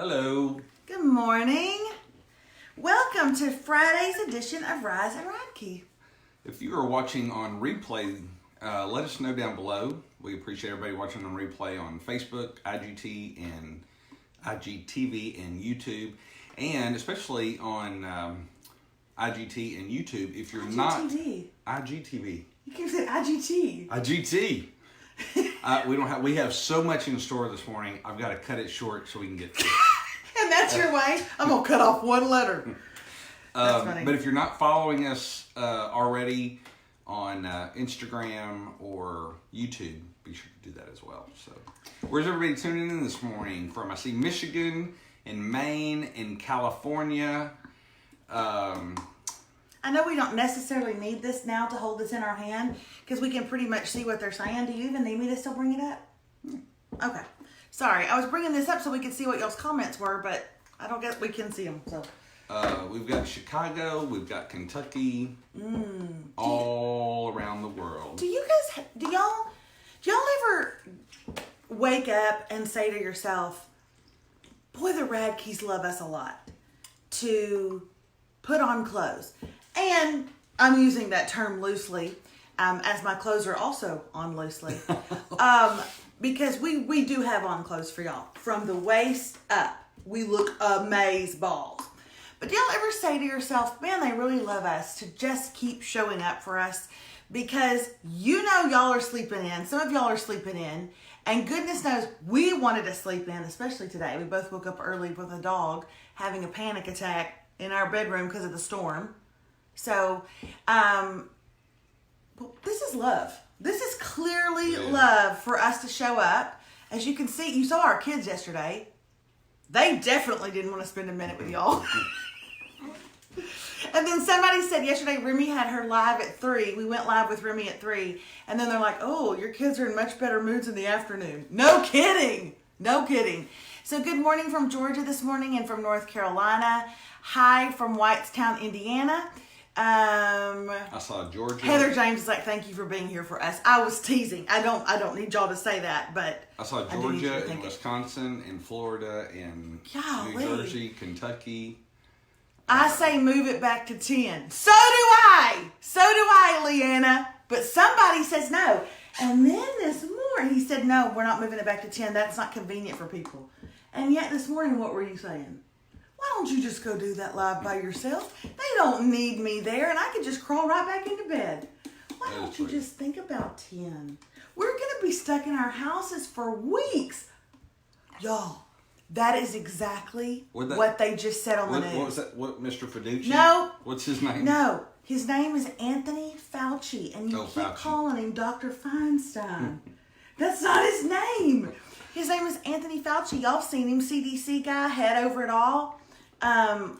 Hello. Good morning. Welcome to Friday's edition of Rise and Radke. If you are watching on replay, let us know down below. We appreciate everybody watching on replay on Facebook, IGTV, and YouTube, and especially on IGT and YouTube. If you're not IGTV, you can say IGT. IGT. We have so much in store this morning. I've got to cut it short so we can get to it. And that's your way? I'm going to cut off one letter. That's funny. But if you're not following us already on Instagram or YouTube, be sure to do that as well. So, where's everybody tuning in this morning from? I see Michigan and Maine and California. I know we don't necessarily need this now to hold this in our hand because we can pretty much see what they're saying. Do you even need me to still bring it up? Okay. Sorry, I was bringing this up so we could see what y'all's comments were, but I don't guess we can see them. So we've got Chicago, we've got Kentucky, all around the world. Do y'all ever wake up and say to yourself, boy, the Radkes love us a lot, to put on clothes? And I'm using that term loosely, as my clothes are also on loosely. Because we do have on clothes for y'all. From the waist up, we look amazeballs. But do y'all ever say to yourself, man, they really love us to just keep showing up for us? Because you know y'all are sleeping in. Some of y'all are sleeping in. And goodness knows, we wanted to sleep in, especially today. We both woke up early with a dog having a panic attack in our bedroom because of the storm. So, this is love. This is clearly love for us to show up. As you can see, you saw our kids yesterday. They definitely didn't want to spend a minute with y'all. And then somebody said yesterday, Remy had her live at 3. We went live with Remy at 3. And then they're like, oh, your kids are in much better moods in the afternoon. No kidding. No kidding. So good morning from Georgia this morning and from North Carolina. Hi from Whitestown, Indiana. I saw Georgia. Heather James is like, thank you for being here for us. I was teasing. I don't need y'all to say that, but I saw Georgia and Wisconsin and Florida and New Jersey, Kentucky. I say move it back to 10. So do I, Leanna. But somebody says no. And then this morning he said, no, we're not moving it back to 10. That's not convenient for people. And yet this morning, what were you saying? Why don't you just go do that live by yourself? They don't need me there, and I could just crawl right back into bed. Why don't you just think about 10? We're going to be stuck in our houses for weeks. Y'all, that is exactly what they just said on the news. What was that? What, Mr. Fiducci? No. What's his name? No. His name is Anthony Fauci, and you keep calling him Dr. Feinstein. That's not his name. His name is Anthony Fauci. Y'all seen him, CDC guy, head over it all.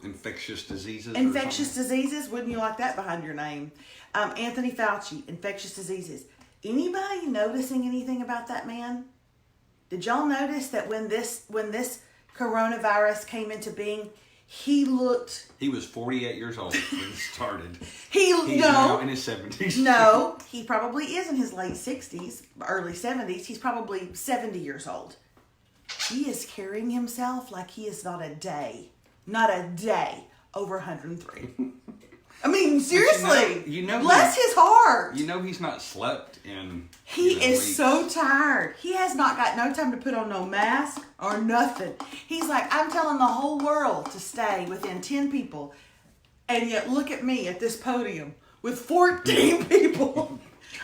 Infectious diseases. Infectious diseases. Wouldn't you like that behind your name? Anthony Fauci, infectious diseases. Anybody noticing anything about that man? Did y'all notice that when this coronavirus came into being, he was 48 years old when it started. He's now in his 70s. No, he probably is in his late 60s, early 70s. He's probably 70 years old. He is carrying himself like he is not a day over 103. I mean, seriously. Bless his heart. You know he's not slept in He is weeks. so tired. He has not got no time to put on no mask or nothing. He's like, I'm telling the whole world to stay within 10 people. And yet look at me at this podium with 14 people.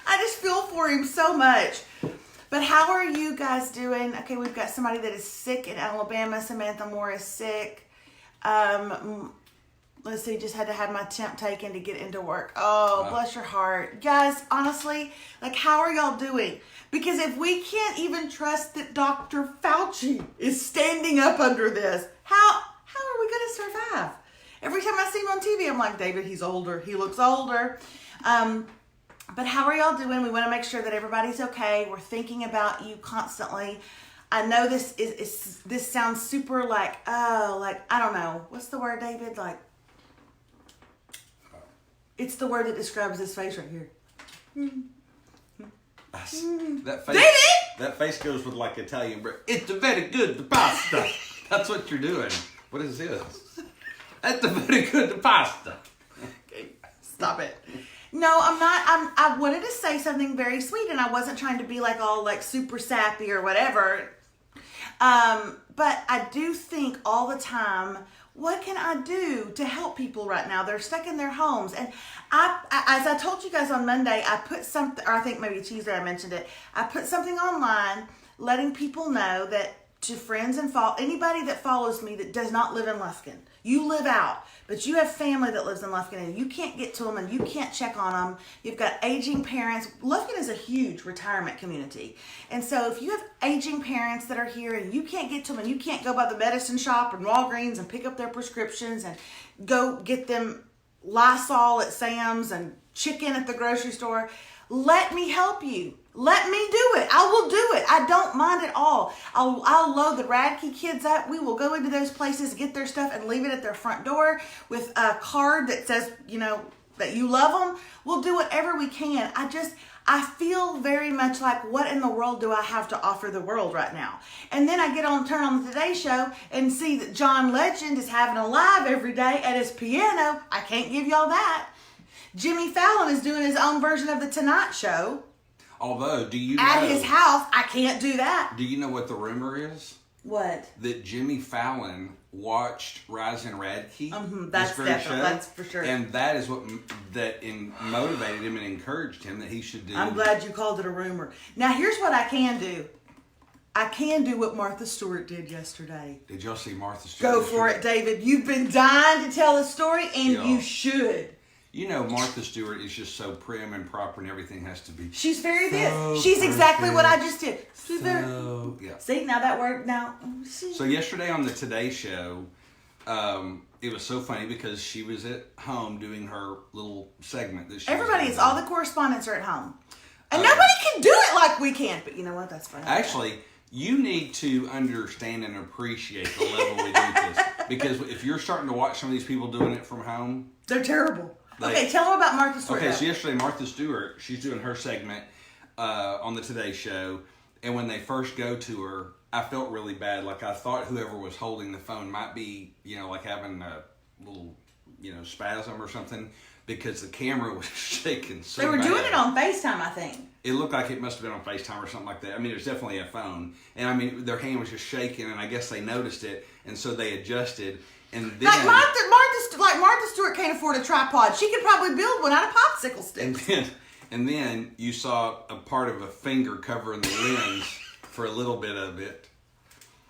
I just feel for him so much. But how are you guys doing? Okay, we've got somebody that is sick in Alabama. Samantha Moore is sick. Let's see, just had to have my temp taken to get into work. Oh, bless your heart. Guys, honestly, like, how are y'all doing? Because if we can't even trust that Dr. Fauci is standing up under this, how are we going to survive? Every time I see him on TV, I'm like, David, he's older. He looks older. But how are y'all doing? We want to make sure that everybody's okay. We're thinking about you constantly. I know this sounds super like, I don't know. What's the word, David? Like, it's the word that describes this face right here. That face, David! That face goes with like Italian bread. It's very good, the pasta. That's what you're doing. What is this? That's the very good pasta. Okay, stop it. No, I'm not. I wanted to say something very sweet, and I wasn't trying to be like all like super sappy or whatever. But I do think all the time, what can I do to help people right now? They're stuck in their homes. And as I told you guys on Monday, I put something, or I think maybe Tuesday I mentioned it. I put something online letting people know that to friends and anybody that follows me that does not live in Lufkin, you live out, but you have family that lives in Lufkin and you can't get to them and you can't check on them. You've got aging parents. Lufkin is a huge retirement community. And so if you have aging parents that are here and you can't get to them and you can't go by the medicine shop and Walgreens and pick up their prescriptions and go get them Lysol at Sam's and chicken at the grocery store, let me help you. Let me do it. I will do it. I don't mind at all. I'll load the Radke kids up. We will go into those places, get their stuff, and leave it at their front door with a card that says, that you love them. We'll do whatever we can. I feel very much like, what in the world do I have to offer the world right now? And then I turn on the Today Show and see that John Legend is having a live every day at his piano. I can't give y'all that. Jimmy Fallon is doing his own version of the Tonight Show. Although, do you know... At his house, I can't do that. Do you know what the rumor is? What? That Jimmy Fallon watched Rise and Radke. That's definitely, that's for sure. And that is what motivated him and encouraged him that he should do... I'm glad you called it a rumor. Now, here's what I can do. I can do what Martha Stewart did yesterday. Did y'all see Martha Stewart? Go for it, David. You've been dying to tell a story, and you should. You know, Martha Stewart is just so prim and proper, and everything has to be. She's very this. She's exactly what I just did. She's very. Yeah. See, now that word. Now. So yesterday on the Today Show, it was so funny because she was at home doing her little segment that she. Everybody is. All the correspondents are at home, and nobody can do it like we can. But you know what? That's funny. Actually, you need to understand and appreciate the level we do this, because if you're starting to watch some of these people doing it from home, they're terrible. Okay, tell them about Martha Stewart. Okay, so yesterday Martha Stewart, she's doing her segment on the Today Show, and when they first go to her, I felt really bad. Like, I thought whoever was holding the phone might be, like having a little, spasm or something, because the camera was shaking so They were bad. doing it on FaceTime, I think. It looked like it must have been on FaceTime or something like that. I mean, it was definitely a phone. And, their hand was just shaking, and I guess they noticed it, and so they adjusted. And then, like Martha Stewart can't afford a tripod. She could probably build one out of popsicle sticks. And then you saw a part of a finger covering the lens for a little bit of it.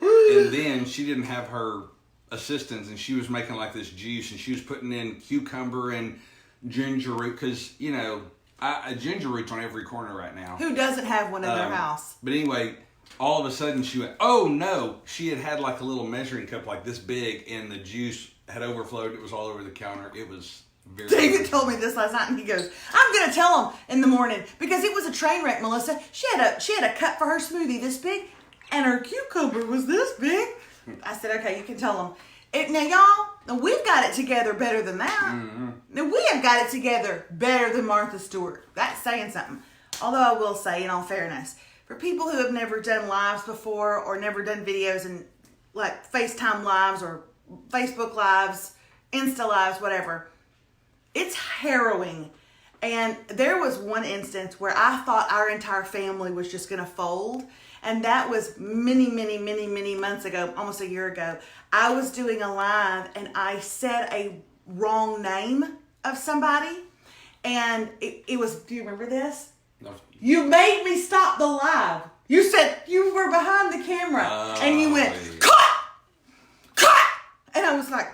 And then she didn't have her assistants, and she was making like this juice, and she was putting in cucumber and ginger root, because, ginger root's on every corner right now. Who doesn't have one in their house? But anyway, all of a sudden she went, oh no, she had like a little measuring cup like this big, and the juice had overflowed. It was all over the counter. It was very... David told me this last night, and he goes, I'm going to tell him in the morning, because it was a train wreck, Melissa. She had a cup for her smoothie this big, and her cucumber was this big. I said, okay, you can tell him. Now, y'all, we've got it together better than that. Mm-hmm. Now, we have got it together better than Martha Stewart. That's saying something. Although I will say, in all fairness, for people who have never done lives before or never done videos and like FaceTime lives or Facebook lives, Insta lives, whatever, it's harrowing. And there was one instance where I thought our entire family was just going to fold. And that was many, many, many, many months ago, almost a year ago. I was doing a live and I said a wrong name of somebody. And it was, do you remember this? No. You made me stop the live. You said you were behind the camera and you went, cut! And I was like,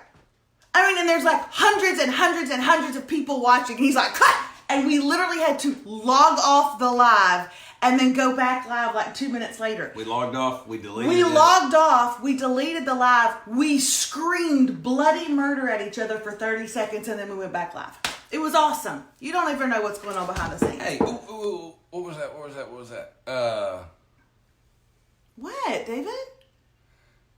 and there's like hundreds and hundreds and hundreds of people watching. He's like, cut! And we literally had to log off the live and then go back live like 2 minutes later. We logged off, we deleted it. We logged off, we deleted the live, we screamed bloody murder at each other for 30 seconds, and then we went back live. It was awesome. You don't ever know what's going on behind the scenes. Hey, what was that? What, David?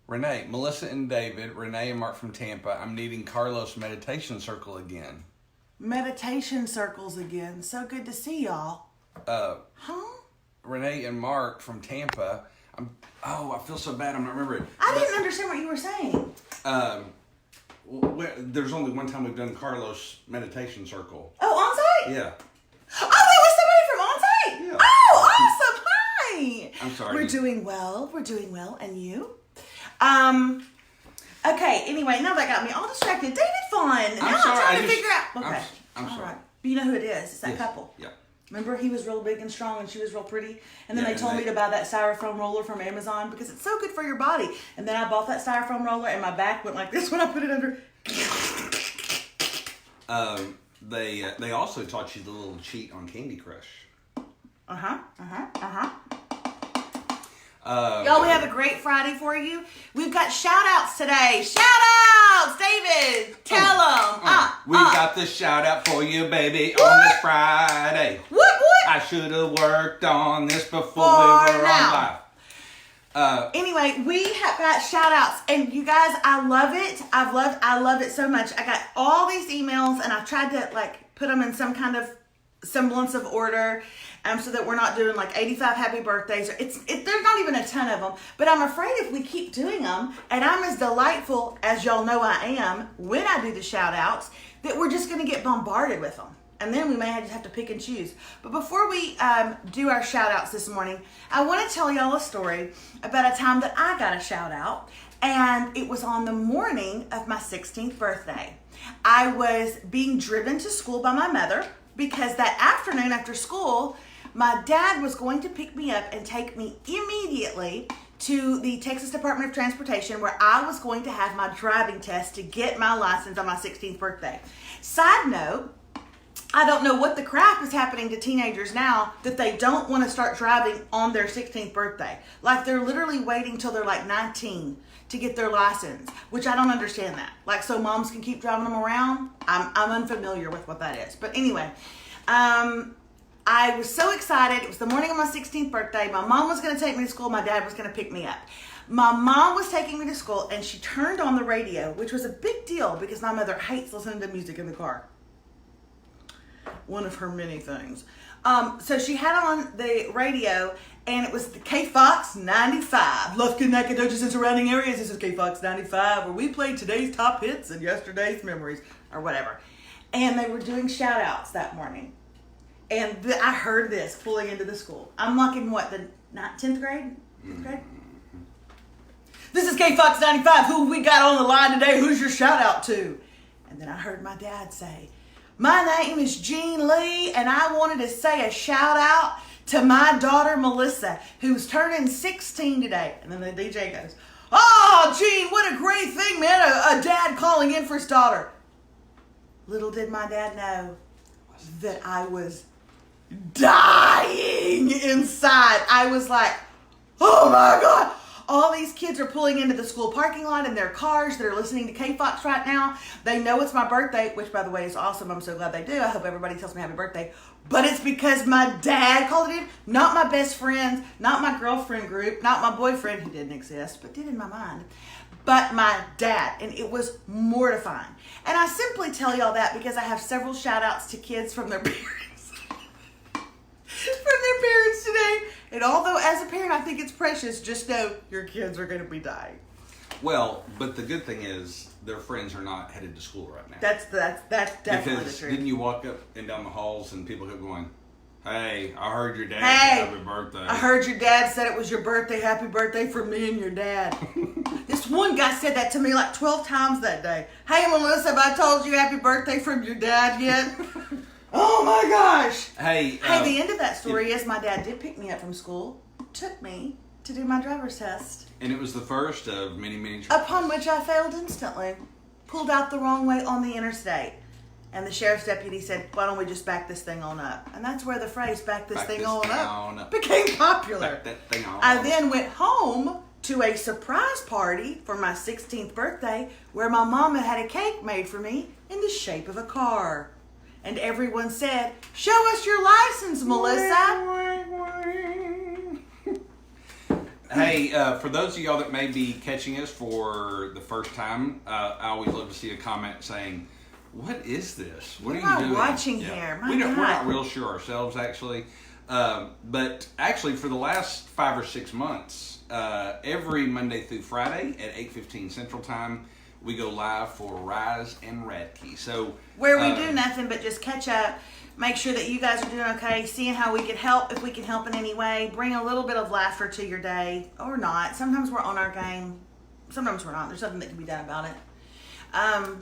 Renee, Melissa and David, Renee and Mark from Tampa. I'm needing Carlos Meditation Circle again. Meditation circles again. So good to see y'all. Huh? Renee and Mark from Tampa, I feel so bad. I'm not remembering. I didn't understand what you were saying. There's only one time we've done Carlos meditation circle. Oh, on site? Yeah. Oh, that was somebody from on site? Yeah. Oh, awesome. Hi. I'm sorry. We're doing well. And you? Okay, anyway, now that got me all distracted. David Fawn. Now I'm trying to figure out. Okay. I'm sorry. Right. But you know who it is. It's that Yes. couple. Yeah. Remember, he was real big and strong, and she was real pretty. And then Yeah, they told me to buy that styrofoam roller from Amazon because it's so good for your body. And then I bought that styrofoam roller, and my back went like this when I put it under. They also taught you the little cheat on Candy Crush. Y'all, we have a great Friday for you. We've got shout outs today. Shout outs, David. Tell them. We got the shout out for you, baby, on this Friday. What? I should have worked on this before we were on live. Anyway, we have got shout outs, and you guys, I love it. I love it so much. I got all these emails, and I've tried to put them in some kind of semblance of order, so that we're not doing 85 happy birthdays. There's not even a ton of them, but I'm afraid if we keep doing them, and I'm as delightful as y'all know I am when I do the shout outs, that we're just going to get bombarded with them. And then we may just have to pick and choose. But before we do our shout outs this morning, I want to tell y'all a story about a time that I got a shout out. And it was on the morning of my 16th birthday. I was being driven to school by my mother because that afternoon after school, my dad was going to pick me up and take me immediately to the Texas Department of Transportation, where I was going to have my driving test to get my license on my 16th birthday. Side note, I don't know what the crap is happening to teenagers now that they don't want to start driving on their 16th birthday. They're literally waiting till they're 19 to get their license, which I don't understand that. So moms can keep driving them around. I'm unfamiliar with what that is. But anyway, I was so excited. It was the morning of my 16th birthday. My mom was going to take me to school. My dad was going to pick me up. My mom was taking me to school, and she turned on the radio, which was a big deal because my mother hates listening to music in the car. One of her many things. So she had on the radio, and it was the K-Fox 95. Lufkin, Nacogdoches, and surrounding areas. This is K-Fox 95, where we played today's top hits and yesterday's memories, or whatever. And they were doing shout-outs that morning. And I heard this pulling into the school. I'm in the 10th grade? 5th grade? This is K-Fox 95. Who we got on the line today? Who's your shout-out to? And then I heard my dad say, my name is Jean Lee, and I wanted to say a shout out to my daughter Melissa, who's turning 16 today. And then the DJ goes, oh, Jean, what a great thing, man, a dad calling in for his daughter. Little did my dad know that I was dying inside. I was like, oh my God. All these kids are pulling into the school parking lot in their cars that are listening to K-Fox right now. They know it's my birthday, which, by the way, is awesome. I'm so glad they do. I hope everybody tells me happy birthday. But it's because my dad called it in. Not my best friends, not my girlfriend group, not my boyfriend, who didn't exist, but did in my mind, but my dad. And it was mortifying. And I simply tell y'all that because I have several shout-outs to kids from their parents. From their parents today. And although as a parent I think it's precious, just know your kids are going to be dying. Well, but the good thing is their friends are not headed to school right now. That's definitely the truth. Didn't you walk up and down the halls and people kept going, hey, I heard your dad Hey, happy birthday. I heard your dad said it was your birthday. Happy birthday from me and your dad. This one guy said that to me 12 times that day. Hey, Melissa, have I told you happy birthday from your dad yet? Oh my gosh. Hey, the end of that story is my dad did pick me up from school, took me to do my driver's test. And it was the first of many, many trips. Upon which I failed instantly. Pulled out the wrong way on the interstate. And the sheriff's deputy said, why don't we just back this thing on up? And that's where the phrase, back this thing on up, became popular. Back that thing on. I then went home to a surprise party for my 16th birthday where my mama had a cake made for me in the shape of a car. And everyone said, show us your license, Melissa. Hey, for those of y'all that may be catching us for the first time, I always love to see a comment saying, what is this? What are you doing? Watching here? My We're God. not real sure ourselves, actually. But actually, for the last 5 or 6 months, every Monday through Friday at 8:15 Central Time, we go live for Rise and Radke. So where we do nothing but just catch up, make sure that you guys are doing okay, seeing how we can help, if we can help in any way, bring a little bit of laughter to your day, or not. Sometimes we're on our game, sometimes we're not. There's something that can be done about it.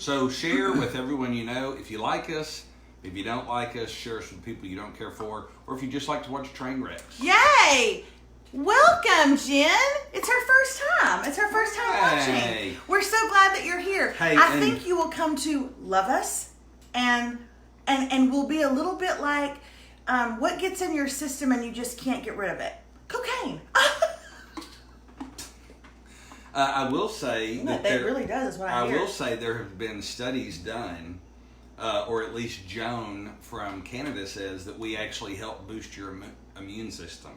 So share with everyone you know. If you like us, if you don't like us, share us with people you don't care for, or if you just like to watch train wrecks. Yay! Welcome, Jen. It's her first time. It's her first time watching. We're so glad that you're here. Hey, I think you will come to love us, and we'll be a little bit like what gets in your system and you just can't get rid of it. Cocaine. I will say that really does. Is what I hear. I will say there have been studies done, or at least Joan from Canada says that we actually help boost your immune system.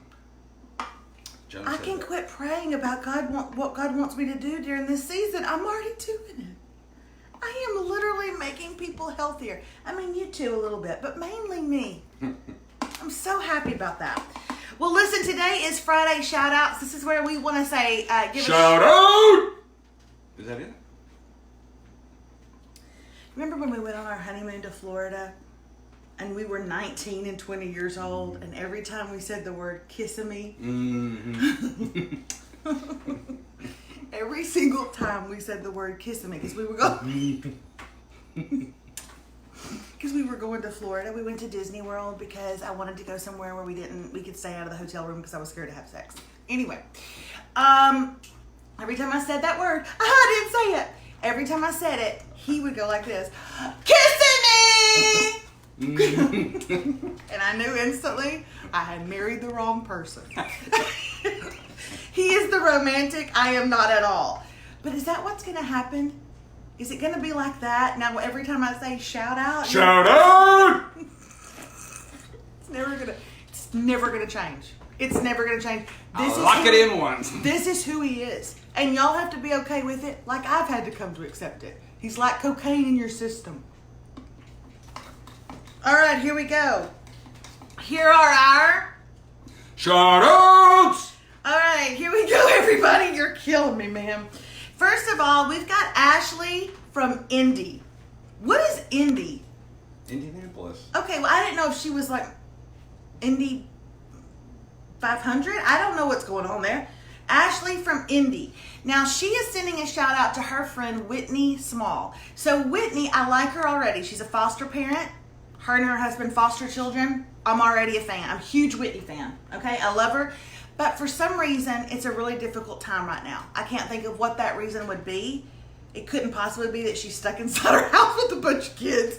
I can quit praying about what God wants me to do during this season. I'm already doing it. I am literally making people healthier. I mean, you too a little bit, but mainly me. I'm so happy about that. Well, listen, today is Friday shout-outs. This is where we want to say, give shout-out! Is that it? Remember when we went on our honeymoon to Florida? And we were 19 and 20 years old, and every time we said the word "kiss-a-me," every single time we said the word "kiss-a-me," because we were going to Florida. We went to Disney World because I wanted to go somewhere where we could stay out of the hotel room because I was scared to have sex. Anyway, every time I said that word, I didn't say it. Every time I said it, he would go like this, "Kiss-a-me!" And I knew instantly I had married the wrong person. He is the romantic. I am not at all. But is that what's going to happen? Is it going to be like that? Now, every time I say shout out. Shout out! It's never going to change. It's never going to change. I'll lock it in once. This is who he is. And y'all have to be okay with it like I've had to come to accept it. He's like cocaine in your system. All right, here we go. Here are our shout-outs. All right, here we go, everybody. You're killing me, ma'am. First of all, we've got Ashley from Indy. What is Indy? Indianapolis. Okay, well, I didn't know if she was like Indy 500. I don't know what's going on there. Ashley from Indy. Now, she is sending a shout out to her friend Whitney Small. So, Whitney, I like her already. She's a foster parent. Her and her husband foster children. I'm already a fan. I'm a huge Whitney fan. Okay, I love her. But for some reason, it's a really difficult time right now. I can't think of what that reason would be. It couldn't possibly be that she's stuck inside her house with a bunch of kids.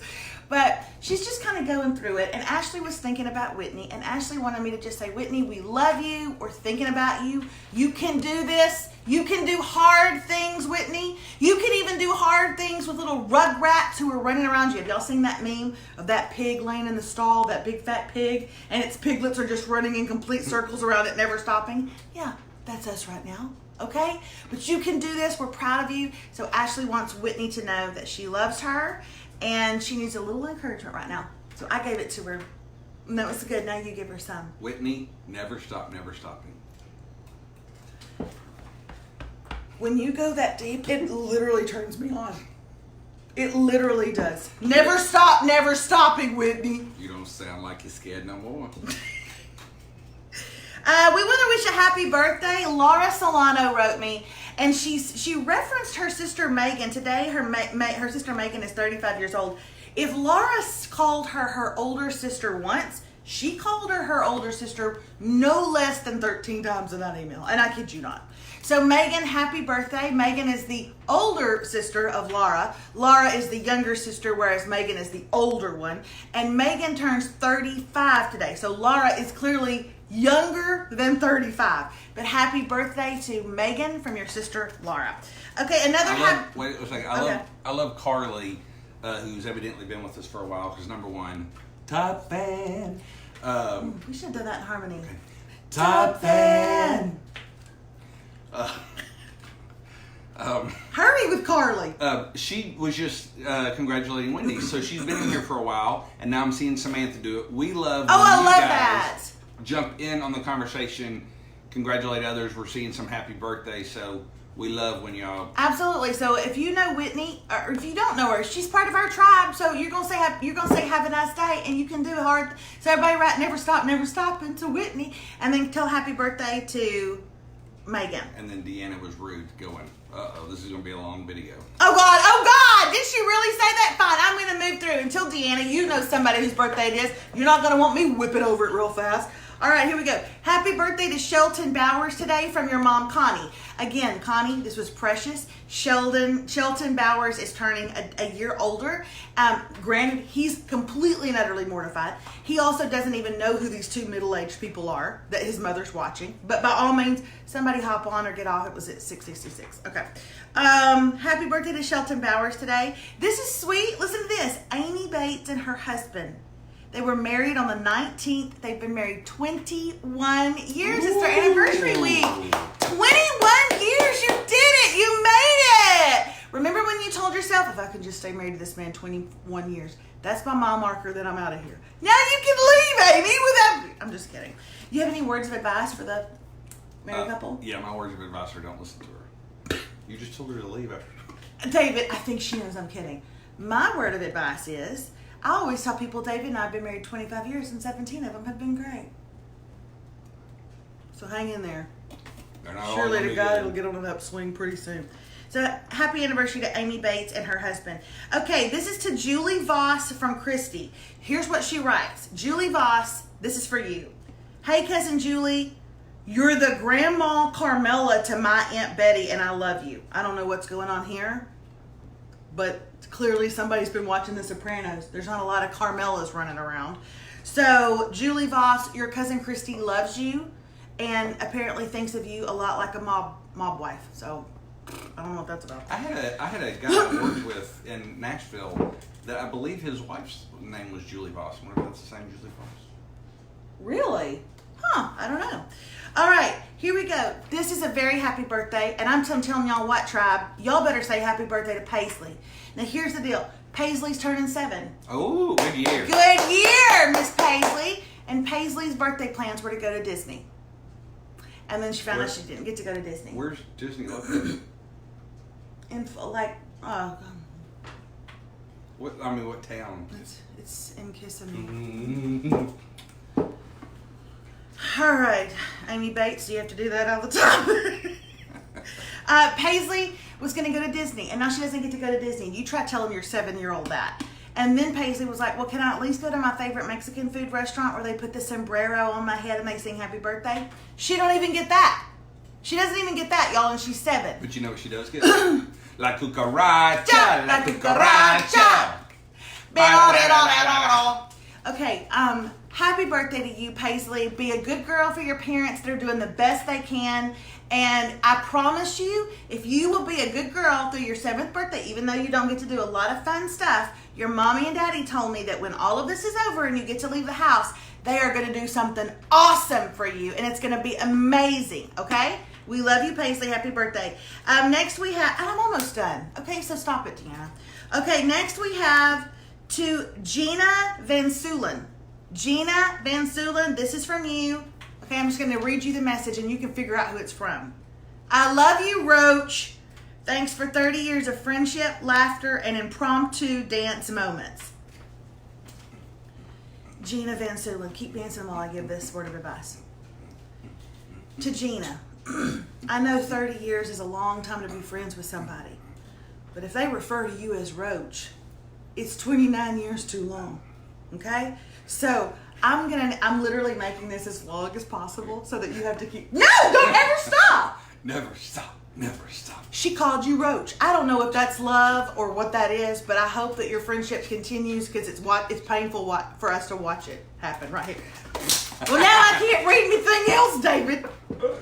But she's just kind of going through it. And Ashley was thinking about Whitney. And Ashley wanted me to just say, Whitney, we love you. We're thinking about you. You can do this. You can do hard things, Whitney. You can even do hard things with little rugrats who are running around you. Have y'all seen that meme of that pig laying in the stall, that big fat pig, and its piglets are just running in complete circles around it, never stopping? Yeah, that's us right now. Okay? But you can do this. We're proud of you. So Ashley wants Whitney to know that she loves her and she needs a little encouragement right now. So I gave it to her. And that was good. Now you give her some. Whitney, never stop, never stopping. When you go that deep, it literally turns me on. It literally does. Never stop, never stopping, Whitney. You don't sound like you're scared no more. We want to wish a happy birthday. Laura Solano wrote me, and she referenced her sister Megan. Today, her sister Megan is 35 years old. If Laura called her older sister once, she called her older sister no less than 13 times in that email. And I kid you not. So Megan, happy birthday. Megan is the older sister of Laura. Laura is the younger sister, whereas Megan is the older one. And Megan turns 35 today. So Laura is clearly younger than 35. But happy birthday to Megan from your sister, Laura. Okay, wait a second. I love Carly, who's evidently been with us for a while, because number one, top fan. We should have done that in harmony. Okay. Top fan. Hurry with Carly. She was just congratulating Wendy. So she's been in here for a while, and now I'm seeing Samantha do it. We love. I love that. jump in on the conversation, congratulate others. We're seeing some happy birthdays, so we love when y'all. Absolutely. So if you know Whitney, or if you don't know her, she's part of our tribe. So you're gonna say have a nice day, and you can do hard. So everybody write never stop until Whitney, and then tell happy birthday to Megan. And then Deanna was rude, going, this is gonna be a long video. Oh God! Did she really say that? Fine, I'm gonna move through until Deanna. You know somebody whose birthday it is. You're not gonna want me whipping over it real fast. All right, here we go. Happy birthday to Shelton Bowers today from your mom, Connie. Again, Connie, this was precious. Shelton Bowers is turning a year older. Granted, he's completely and utterly mortified. He also doesn't even know who these two middle-aged people are that his mother's watching. But by all means, somebody hop on or get off. It was at 6:66. Okay. Happy birthday to Shelton Bowers today. This is sweet. Listen to this. Amy Bates and her husband. They were married on the 19th. They've been married 21 years. It's their anniversary week. 21 years. You did it. You made it. Remember when you told yourself, if I could just stay married to this man 21 years, that's my mile marker, then I'm out of here. Now you can leave, Amy, without... I'm just kidding. You have any words of advice for the married couple? Yeah, my words of advice are don't listen to her. You just told her to leave after. David, I think she knows I'm kidding. My word of advice is... I always tell people David and I have been married 25 years and 17 of them have been great. So hang in there. Surely to God it'll get on an upswing pretty soon. So happy anniversary to Amy Bates and her husband. Okay, this is to Julie Voss from Christy. Here's what she writes. Julie Voss, this is for you. Hey, cousin Julie, you're the Grandma Carmela to my Aunt Betty and I love you. I don't know what's going on here, but clearly somebody's been watching The Sopranos. There's not a lot of Carmelas running around. So Julie Voss, your cousin Christy loves you and apparently thinks of you a lot like a mob wife. So I don't know what that's about. I had a guy I worked with in Nashville that I believe his wife's name was Julie Voss. I wonder if that's the same Julie Voss. Really? Huh, I don't know. All right, here we go. This is a very happy birthday, and I'm telling y'all what, tribe, y'all better say happy birthday to Paisley. Now, here's the deal. Paisley's turning 7. Oh, good year. Good year, Miss Paisley. And Paisley's birthday plans were to go to Disney. And then she found out she didn't get to go to Disney. Where's Disney located? In, what town? It's in Kissimmee. All right, Amy Bates, you have to do that all the time. Paisley was going to go to Disney, and now she doesn't get to go to Disney. You try telling your 7-year-old that. And then Paisley was like, well, can I at least go to my favorite Mexican food restaurant where they put the sombrero on my head and they sing happy birthday? She don't even get that. She doesn't even get that, y'all, and she's 7. But you know what she does get? La cucaracha, la cucaracha. Okay, happy birthday to you, Paisley. Be a good girl for your parents. They're doing the best they can. And I promise you, if you will be a good girl through your 7th birthday, even though you don't get to do a lot of fun stuff, your mommy and daddy told me that when all of this is over and you get to leave the house, they are going to do something awesome for you. And it's going to be amazing, okay? We love you, Paisley. Happy birthday. Next we have, and I'm almost done. Okay, so stop it, Deanna. Okay, next we have to Gina Van Sulen. Gina Van Sulen, this is from you. Okay, I'm just going to read you the message and you can figure out who it's from. I love you, Roach. Thanks for 30 years of friendship, laughter, and impromptu dance moments. Gina Van Sulen, keep dancing while I give this word of advice. To Gina, I know 30 years is a long time to be friends with somebody, but if they refer to you as Roach, it's 29 years too long. Okay? So I'm literally making this as long as possible so that you have to keep. No! Don't ever stop! Never stop. Never stop. She called you Roach. I don't know if that's love or what that is, but I hope that your friendship continues because it's painful for us to watch it happen right here. Well, now I can't read anything else, David.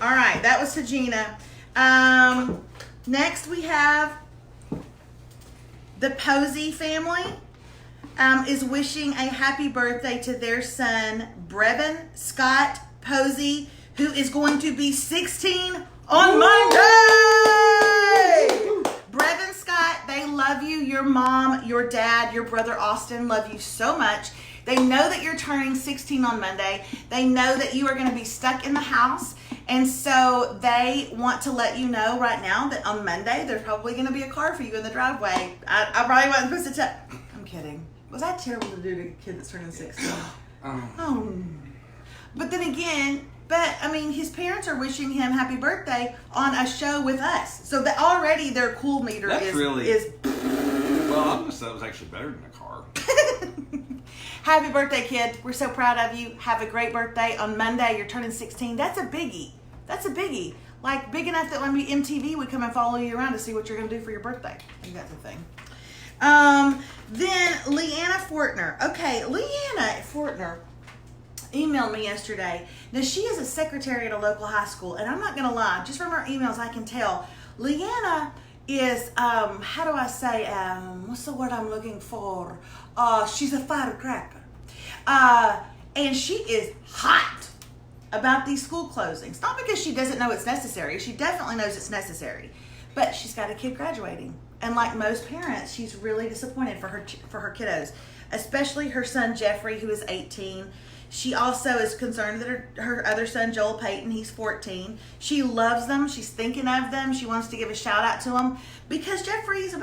All right, that was to Gina. Next we have the Posey family. Is wishing a happy birthday to their son, Brevin Scott Posey, who is going to be 16 on Monday. Brevin Scott, they love you. Your mom, your dad, your brother Austin love you so much. They know that you're turning 16 on Monday. They know that you are going to be stuck in the house. And so they want to let you know right now that on Monday, there's probably going to be a car for you in the driveway. I probably wasn't supposed to tell. I'm kidding. Was that terrible to do to a kid that's turning 16? Oh. But then again, I mean, his parents are wishing him happy birthday on a show with us. So that already their cool meter is. Well, I almost thought it was actually better than a car. Happy birthday, kid. We're so proud of you. Have a great birthday. On Monday, you're turning 16. That's a biggie. That's a biggie. Like, big enough that when MTV would come and follow you around to see what you're going to do for your birthday. I think that's the thing. Then Leanna Fortner. Okay, Leanna Fortner emailed me yesterday. Now, she is a secretary at a local high school, and I'm not going to lie. Just from her emails, I can tell. Leanna is, how do I say, what's the word I'm looking for? She's a firecracker. And she is hot about these school closings. Not because she doesn't know it's necessary. She definitely knows it's necessary. But she's got a kid graduating. And like most parents, she's really disappointed for her kiddos, especially her son Jeffrey, who is 18. She also is concerned that her other son, Joel Payton, he's 14. She loves them. She's thinking of them. She wants to give a shout out to them because Jeffrey's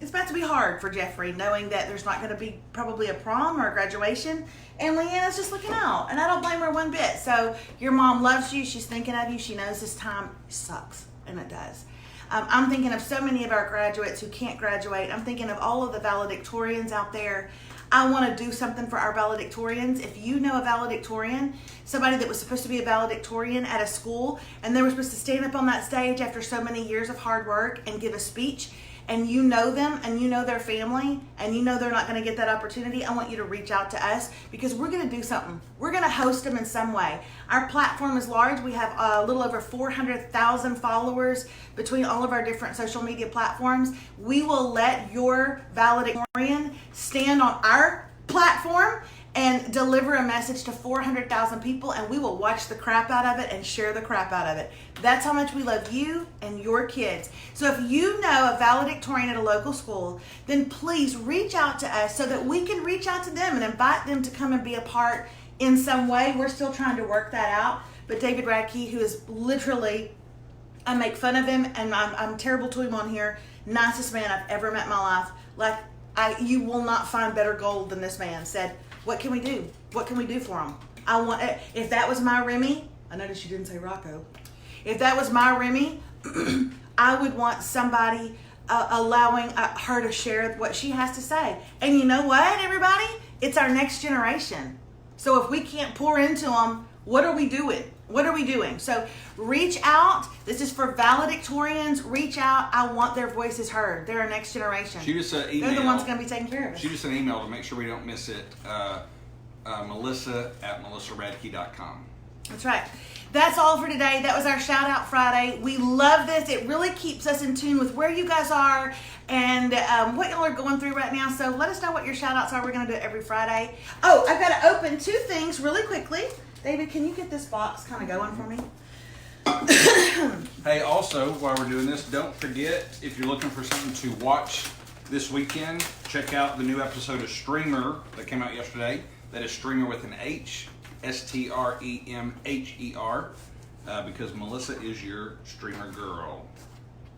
it's about to be hard for Jeffrey, knowing that there's not going to be probably a prom or a graduation. And Leanna's just looking out. And I don't blame her one bit. So your mom loves you. She's thinking of you. She knows this time sucks. And it does. I'm thinking of so many of our graduates who can't graduate. I'm thinking of all of the valedictorians out there. I want to do something for our valedictorians. If you know a valedictorian, somebody that was supposed to be a valedictorian at a school, and they were supposed to stand up on that stage after so many years of hard work and give a speech, and you know them and you know their family and you know they're not going to get that opportunity, I want you to reach out to us because we're going to do something. We're going to host them in some way. Our platform is large. We have a little over 400,000 followers between all of our different social media platforms. We will let your valedictorian stand on our platform and deliver a message to 400,000 people, and we will watch the crap out of it and share the crap out of it. That's how much we love you and your kids. So if you know a valedictorian at a local school, then please reach out to us so that we can reach out to them and invite them to come and be a part in some way. We're still trying to work that out. But David Radke, who is literally, I make fun of him and I'm terrible to him on here, nicest man I've ever met in my life. You will not find better gold than this man, said, what can we do? What can we do for them? If that was my Remy, I noticed you didn't say Rocco. If that was my Remy, I would want somebody allowing her to share what she has to say. And you know what, everybody? It's our next generation. So if we can't pour into them, what are we doing? What are we doing? So reach out. This is for valedictorians. Reach out. I want their voices heard. They're our next generation. Shoot us an email. They're the ones going to be taking care of us. Shoot us an email to make sure we don't miss it. Melissa@melissaradke.com. That's right. That's all for today. That was our Shout Out Friday. We love this. It really keeps us in tune with where you guys are and what y'all are going through right now. So let us know what your shout outs are. We're going to do it every Friday. Oh, I've got to open two things really quickly. David, can you get this box kind of going for me? Hey, also, while we're doing this, don't forget, if you're looking for something to watch this weekend, check out the new episode of Streamer that came out yesterday. That is Streamer with an H, STREMHER, because Melissa is your streamer girl.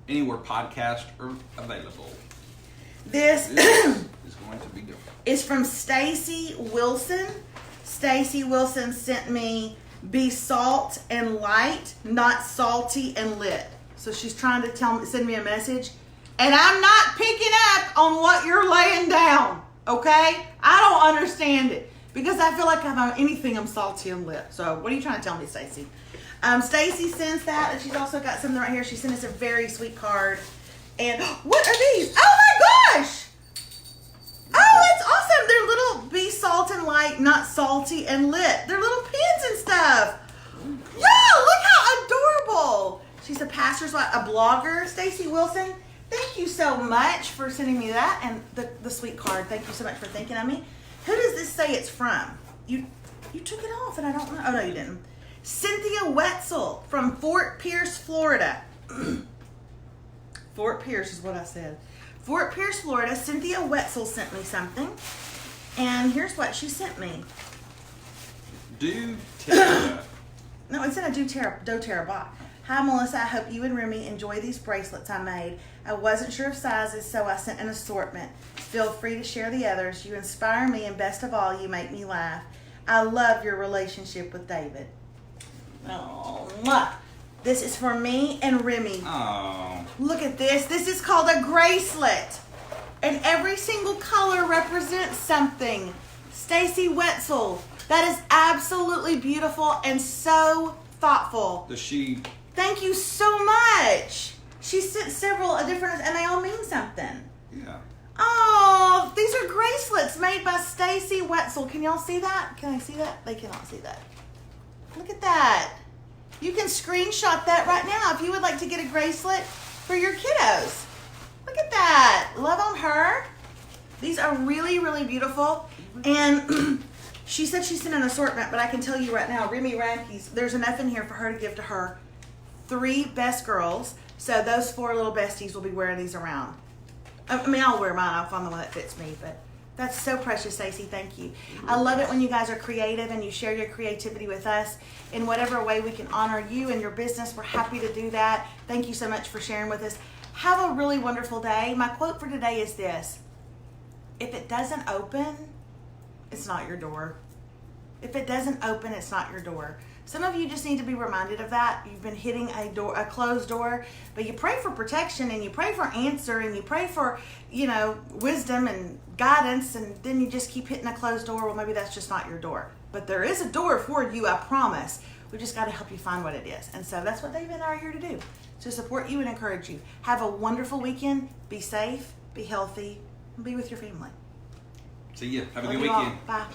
Anywhere podcasts are available. This is going to be good. It's from Stacy Wilson. Stacy Wilson sent me be salt and light, not salty and lit. So she's trying to send me a message. And I'm not picking up on what you're laying down, okay? I don't understand it. Because I feel like if I'm anything, I'm salty and lit. So what are you trying to tell me, Stacy? Stacy sends that, and she's also got something right here. She sent us a very sweet card. And what are these? Oh my gosh! Oh, it's awesome. They're little be salt and light, not salty and lit. They're little pins and stuff. Yeah, look how adorable. She's a blogger, Stacy Wilson. Thank you so much for sending me that and the sweet card. Thank you so much for thinking of me. Who does this say it's from? You took it off and I don't know. Oh, no, you didn't. Cynthia Wetzel from Fort Pierce, Florida. Fort Pierce is what I said. Fort Pierce, Florida. Cynthia Wetzel sent me something. And here's what she sent me. doTERRA. No, it's in a doTERRA box. Hi, Melissa. I hope you and Remy enjoy these bracelets I made. I wasn't sure of sizes, so I sent an assortment. Feel free to share the others. You inspire me, and best of all, you make me laugh. I love your relationship with David. Oh, mwah. This is for me and Remy. Oh. Look at this. This is called a bracelet. And every single color represents something. Stacy Wetzel. That is absolutely beautiful and so thoughtful. Does she? Thank you so much. She sent several different, and they all mean something. Yeah. Oh, these are bracelets made by Stacy Wetzel. Can y'all see that? Can I see that? They cannot see that. Look at that. You can screenshot that right now if you would like to get a bracelet for your kiddos. Look at that. Love on her. These are really, really beautiful. And she said she sent an assortment, but I can tell you right now, Remy Radke's, there's enough in here for her to give to her 3 best girls. So those 4 little besties will be wearing these around. I mean, I'll wear mine. I'll find the one that fits me, but that's so precious, Stacey. Thank you. I love it when you guys are creative and you share your creativity with us in whatever way we can honor you and your business. We're happy to do that. Thank you so much for sharing with us. Have a really wonderful day. My quote for today is this: if it doesn't open, it's not your door. If it doesn't open, it's not your door. Some of you just need to be reminded of that. You've been hitting a closed door, but you pray for protection and you pray for answer and you pray for, wisdom and guidance, and then you just keep hitting a closed door. Well, maybe that's just not your door. But there is a door for you, I promise. We just got to help you find what it is. And so that's what David and I are here to do, to support you and encourage you. Have a wonderful weekend. Be safe, be healthy, and be with your family. See ya. Have a Love good you all. weekend. Bye.